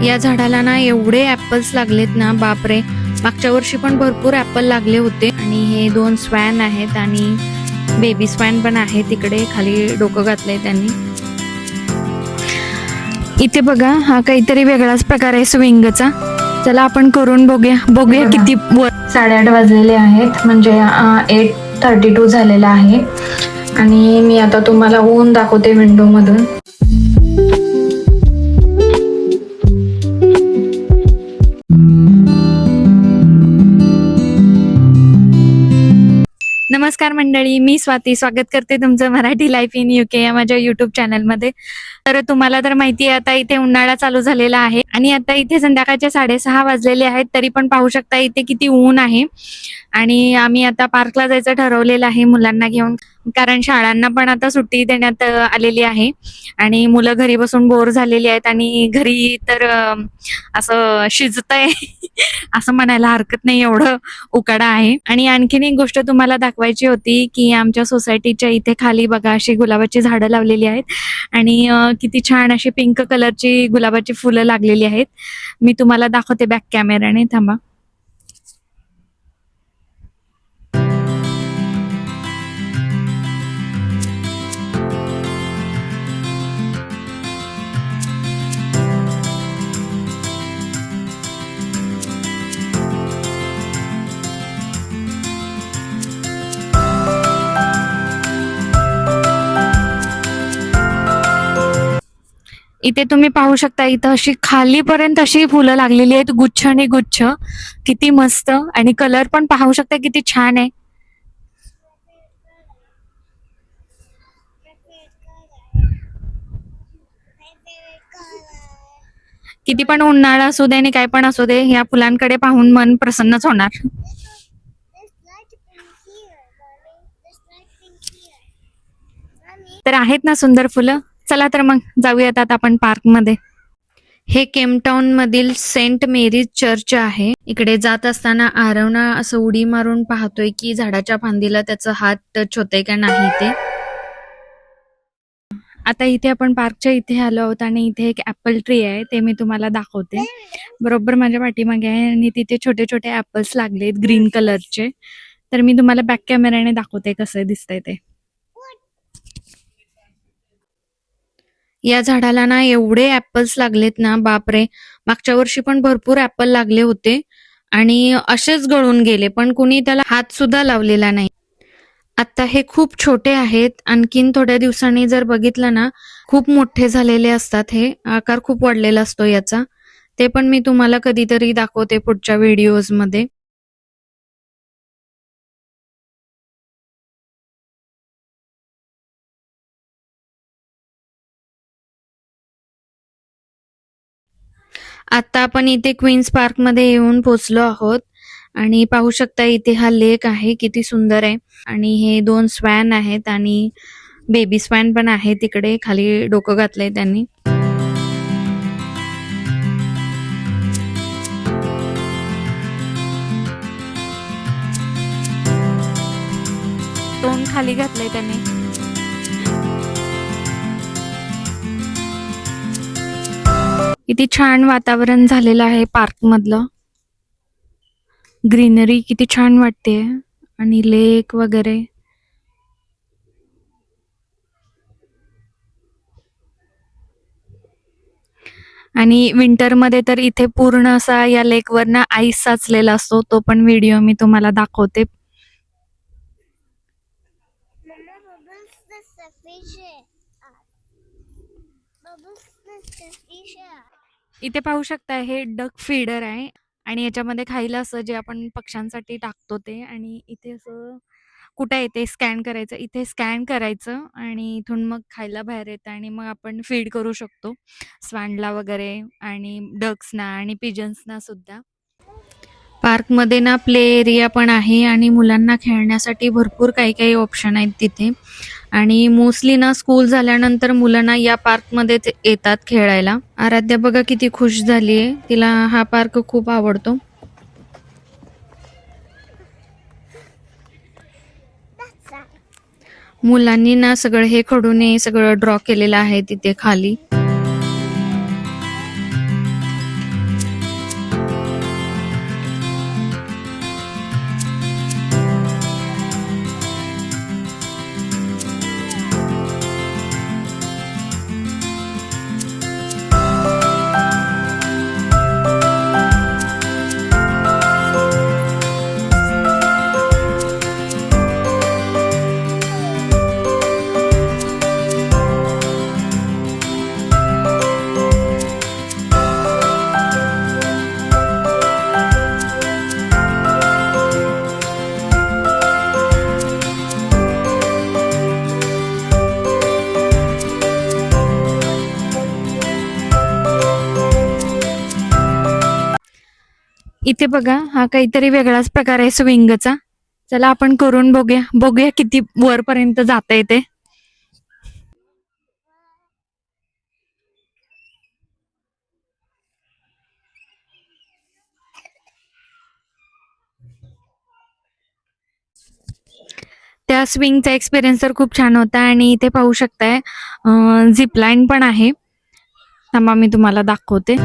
या झाडाला ना एवढे ऍपल्स लागलेत ना, बापरे. मागच्या वर्षी पण भरपूर ऍपल लागले होते. आणि हे 2 स्वॅन आहेत आणि बेबी स्वॅन पण आहे तिकडे खाली डोकं घातलंय त्यांनी. इथे बघा, हा काहीतरी वेगळाच प्रकार आहे स्विंगचा. चला आपण करून बघूया किती. 8:30 वाजलेले आहेत, म्हणजे 8:32 झालेला आहे. आणि मी आता तुम्हाला ऊन दाखवते विंडो मधून. नमस्कार मंडळी, मी स्वाती स्वागत करते तुमचं मराठी लाईफ इन UK या माझ्या युट्यूब चॅनलमध्ये. तर तुम्हाला तर माहिती आहे, आता इथे उन्हाळा चालू झालेला आहे आणि आता इथे संध्याकाळचे 6:30 वाजलेले आहेत. तरी पण पाहू शकता इथे किती ऊन आहे. आणि आम्ही आता पार्कला जायचं ठरवलेलं आहे मुलांना घेऊन, कारण शाळांना पण आता सुट्टी देण्यात आलेली आहे आणि मुलं घरी बसून बोर झालेली आहेत. आणि घरी तर असं शिजतंय असं म्हणायला हरकत नाही, एवढं उकाडा आहे. आणि आणखीन एक गोष्ट तुम्हाला दाखवायची होती की आमच्या सोसायटीच्या इथे खाली बघा अशी गुलाबाची झाडं लावलेली आहेत आणि किती छान अशी पिंक कलरची गुलाबाची फुलं लागलेली आहेत. मी तुम्हाला दाखवते बॅक कॅमेराने, थांबा. इथे तुम्ही पाहू शकता, इथं अशी खालीपर्यंत अशी फुलं लागलेली आहेत, गुच्छ आणि गुच्छ. किती मस्त. आणि कलर पण पाहू शकता किती छान आहे. किती पण उन्हाळा असू दे आणि काय पण असू दे, या फुलांकडे पाहून मन प्रसन्नच होणार. तर आहेत ना सुंदर फुलं. चला तर मग जाऊयात आता आपण पार्क मध्ये. हे केमटाऊन मधील सेंट मेरीज चर्च आहे. इकडे जात असताना आरवना असं उडी मारून पाहतोय की झाडाच्या फांदीला त्याचा हात टच होतय का नाही ते. आता इथे आपण पार्कच्या इथे आलो आहोत आणि इथे एक ऍपल ट्री आहे, ते मी तुम्हाला दाखवते. बरोबर माझ्या पाठीमागे आहे आणि तिथे छोटे छोटे ऍपल्स लागलेत ग्रीन कलरचे. तर मी तुम्हाला बॅक कॅमेराने दाखवते कसं दिसतंय ते. या झाडाला ना एवढे ऍपल्स लागलेत ना, बापरे. मागच्या वर्षी पण भरपूर ऍपल लागले होते आणि असेच गळून गेले, पण कुणी त्याला हात सुद्धा लावलेला नाही. आता हे खूप छोटे आहेत. आणखीन थोड्या दिवसांनी जर बघितलं ना, खूप मोठे झालेले असतात. हे आकार खूप वाढलेला असतो याचा. ते पण मी तुम्हाला कधीतरी दाखवते पुढच्या व्हिडिओज मध्ये. आता आपण इथे क्वीन्स पार्क मध्ये येऊन पोहोचलो आहोत आणि पाहू शकता इथे हा लेक आहे, किती सुंदर आहे. आणि हे 2 स्वॅन आहेत आणि बेबी स्वॅन पण आहे तिकडे खाली डोकं घातलंय त्यांनी. तोंड खाली घातलंय त्यांनी. किती छान वातावरण झालेलं आहे पार्क मधलं. ग्रीनरी किती छान वाटते आणि लेक वगैरे. आणि विंटर मध्ये तर इथे पूर्ण असा या लेक वर ना आईस साचलेला असतो, तो पण व्हिडिओ मी तुम्हाला दाखवते. इथे पाहू शकता हे डक फीडर आहे आणि याच्यामध्ये खायला असं जे आपण पक्ष्यांसाठी टाकतो ते. आणि इथे असं कुठे येते स्कॅन करायचं, इथे स्कॅन करायचं आणि इथून मग खायला बाहेर येतं आणि मग आपण फीड करू शकतो स्वानला वगैरे आणि डक्सना आणि पिजन्सना सुद्धा. पार्कमध्ये ना प्ले एरिया पण आहे आणि मुलांना खेळण्यासाठी भरपूर काही काही ऑप्शन आहेत तिथे. आणि मोस्टली ना स्कूल झाल्यानंतर मुलांना या पार्कमध्येच येतात खेळायला. आराध्या बघा किती खुश झालीये, तिला हा पार्क खूप आवडतो. मुलांनी ना सगळं हे खडूने सगळं ड्रॉ केलेलं आहे तिथे खाली. इथे बघा, हा काहीतरी वेगळाच प्रकार आहे स्विंगचा. चला आपण करून बघूया, बघूया किती वरपर्यंत जाता येते. त्या स्विंगचा एक्सपिरियन्स तर खूप छान होता. आणि इथे पाहू शकताय झिपलाईन पण आहे. थांबा मी तुम्हाला दाखवते.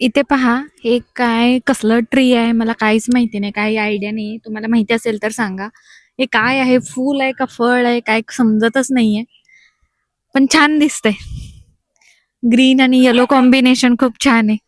इथे पहा, हे काय कसलं ट्री आहे मला काहीच माहिती नाही, काही आयडिया नाही. तुम्हाला माहिती असेल तर सांगा. हे काय आहे, फूल आहे का फळ आहे, काय समजतच नाहीये. पण छान दिसतंय. ग्रीन आणि येलो कॉम्बिनेशन खूप छान आहे.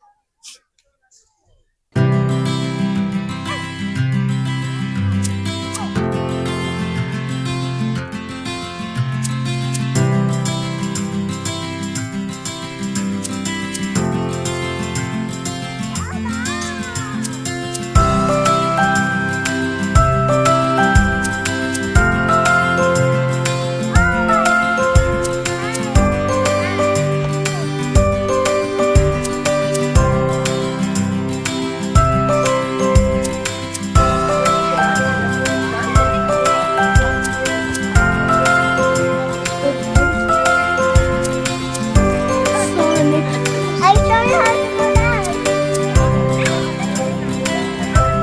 I show you how to do that.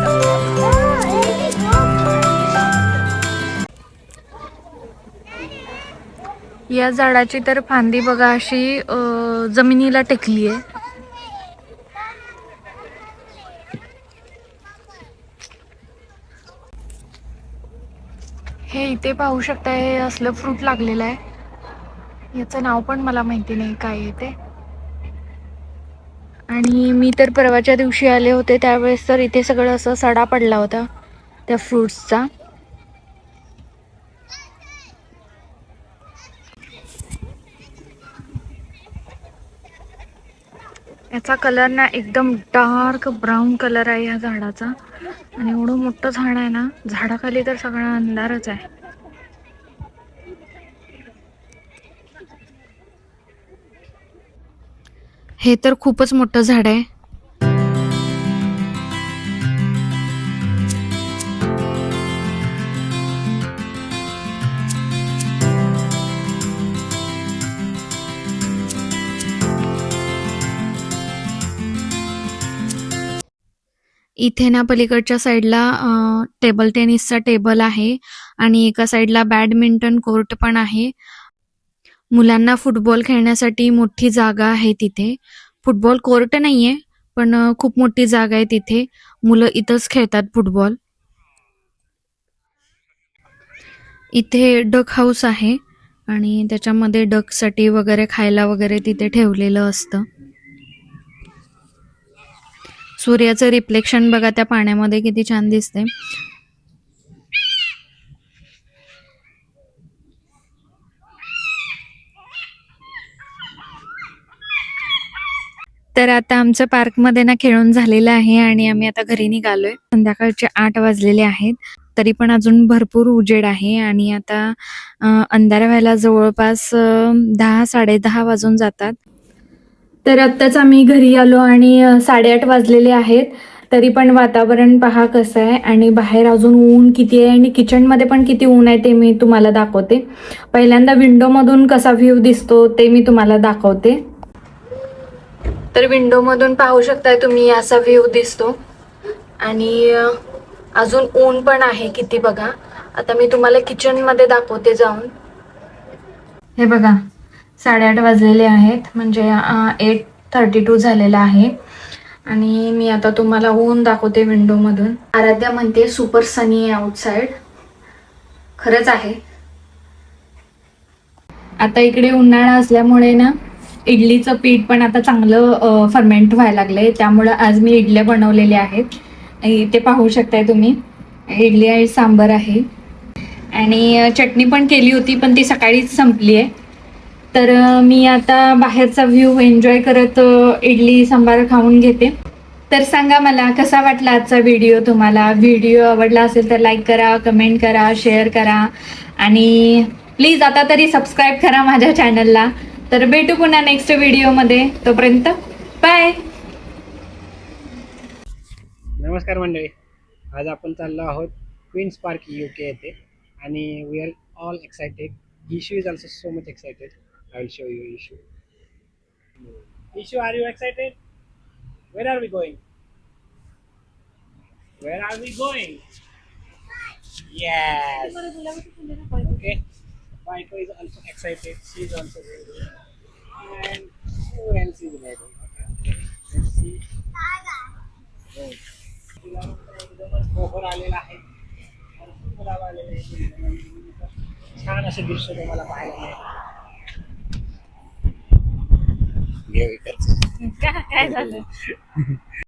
Oh, it is या झाडाची तर फांदी बघा अशी जमिनीला टेकली आहे. हे इथे पाहू शकता, हे असलं फ्रूट लागलेलं आहे. याचं नाव पण मला माहिती नाही काय आहे ते. आणि मी तर परवाच्या दिवशी आले होते त्यावेळेस तर इथे सगळं असं सडा पडला होता त्या फ्रुट्सचा. याचा कलर ना एकदम डार्क ब्राऊन कलर आहे या झाडाचा. आणि एवढं मोठं झाड आहे ना, झाडाखाली तर सगळा अंधारच आहे. हे तर खूपच मोठं झाड आहे. इथे ना पलीकडच्या साईडला टेबल टेनिसचा टेबल आहे आणि एका साईडला बॅडमिंटन कोर्ट पण आहे. मुलांना फुटबॉल खेळण्यासाठी मोठी जागा आहे तिथे. फुटबॉल कोर्ट नाहीये, पण खूप मोठी जागा आहे तिथे. मुलं इथंच खेळतात फुटबॉल. इथे डक हाऊस आहे आणि त्याच्यामध्ये डकसाठी वगैरे खायला वगैरे तिथे ठेवलेलं असतं. सूर्याचं रिफ्लेक्शन बघा त्या पाण्यामध्ये किती छान दिसते. तर आता आमचं पार्कमध्ये ना खेळून झालेलं आहे आणि आम्ही आता घरी निघालोय. संध्याकाळचे 8 वाजलेले आहेत, तरी पण अजून भरपूर उजेड आहे. आणि आता अंधार व्हायला जवळपास 10-10:30 वाजून जातात. तर आत्ताच आम्ही घरी आलो आणि 8:30 वाजलेले आहेत. तरी पण वातावरण पहा कसं आहे आणि बाहेर अजून ऊन किती आहे आणि किचनमध्ये पण किती ऊन आहे ते मी तुम्हाला दाखवते. पहिल्यांदा विंडोमधून कसा व्ह्यू दिसतो ते मी तुम्हाला दाखवते. तर विंडोमधून पाहू शकताय तुम्ही असा व्ह्यू दिसतो. आणि अजून ऊन पण आहे किती बघा. आता मी तुम्हाला किचनमध्ये दाखवते जाऊन. हे बघा 8:30 वाजलेले आहेत, म्हणजे 8:32 झालेला आहे. आणि मी आता तुम्हाला ऊन दाखवते विंडोमधून. आराध्या म्हणते सुपर सनी आहे आउटसाइड. खरंच आहे. आता इकडे उन्हाळा असल्यामुळे ना इडलीचं पीठ पण आता चांगलं फर्मेंट व्हायला लागलंय. त्यामुळं आज मी इडल्या बनवलेल्या आहेत. इथे पाहू शकताय तुम्ही, इडली आणि सांबर आहे. आणि चटणी पण केली होती, पण ती सकाळीच संपली आहे. तर मी आता बाहेरचा व्ह्यू एन्जॉय करत इडली सांबार खाऊन घेते. तर सांगा मला कसा वाटला आजचा व्हिडिओ तुम्हाला. व्हिडिओ आवडला असेल तर लाईक करा, कमेंट करा, शेअर करा आणि प्लीज आता तरी सबस्क्राईब करा माझ्या चॅनलला. तर भेटू पुन्हा नेक्स्ट व्हिडिओमध्ये. तोपर्यंत बाय. नमस्कार मंडळी, आज आपण चाललो आहोत क्वीन्स पार्क UK येथे आणि we are all excited. Ishu is also so much excited. I will show you Ishu. Ishu, are you excited? Where are we going? Where are we going? Yes. Okay. Maiko is also excited. She is also ready. And who else is ready? Okay. Let's see. एकदमच मोहर आलेला आहे. भरपूर मुलाला आलेले आहे. छान असे दृश्य तुम्हाला पाहायला मिळेल. काय झालं?